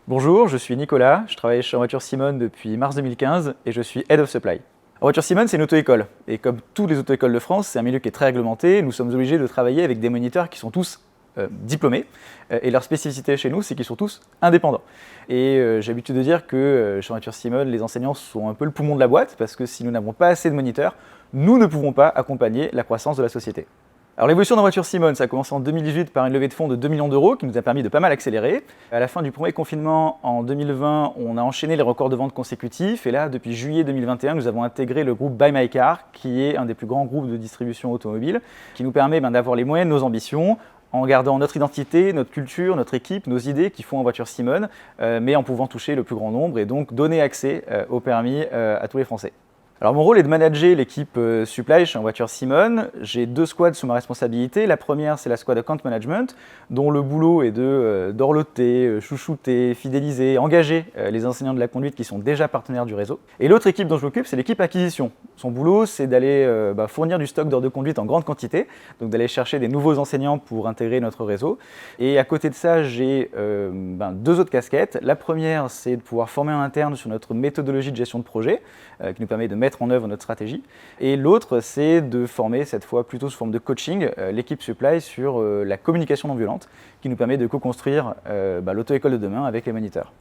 Bonjour, je suis Nicolas, je travaille chez En Voiture Simone depuis mars 2015 et je suis Head of Supply. En Voiture Simone, c'est une auto-école et comme toutes les auto-écoles de France, c'est un milieu qui est très réglementé. Nous sommes obligés de travailler avec des moniteurs qui sont tous diplômés et leur spécificité chez nous, c'est qu'ils sont tous indépendants. Et j'ai l'habitude de dire que chez En Voiture Simone, les enseignants sont un peu le poumon de la boîte parce que si nous n'avons pas assez de moniteurs, nous ne pouvons pas accompagner la croissance de la société. Alors l'évolution d'En Voiture Simone, ça a commencé en 2018 par une levée de fonds de 2 millions d'euros qui nous a permis de pas mal accélérer. À la fin du premier confinement en 2020, on a enchaîné les records de vente consécutifs et là, depuis juillet 2021, nous avons intégré le groupe Buy My Car qui est un des plus grands groupes de distribution automobile qui nous permet d'avoir les moyens de nos ambitions en gardant notre identité, notre culture, notre équipe, nos idées qui font En Voiture Simone, mais en pouvant toucher le plus grand nombre et donc donner accès au permis à tous les Français. Alors mon rôle est de manager l'équipe supply chez En Voiture Simone. J'ai deux squads sous ma responsabilité. La première, c'est la squad Account Management, dont le boulot est d'orloter, chouchouter, fidéliser, engager les enseignants de la conduite qui sont déjà partenaires du réseau. Et l'autre équipe dont je m'occupe, c'est l'équipe acquisition. Son boulot, c'est d'aller fournir du stock d'heures de conduite en grande quantité, donc d'aller chercher des nouveaux enseignants pour intégrer notre réseau. Et à côté de ça, j'ai deux autres casquettes. La première, c'est de pouvoir former en interne sur notre méthodologie de gestion de projet, qui nous permet de mettre en œuvre notre stratégie. Et l'autre, c'est de former, cette fois plutôt sous forme de coaching, l'équipe supply sur la communication non violente, qui nous permet de co-construire l'auto-école de demain avec les moniteurs.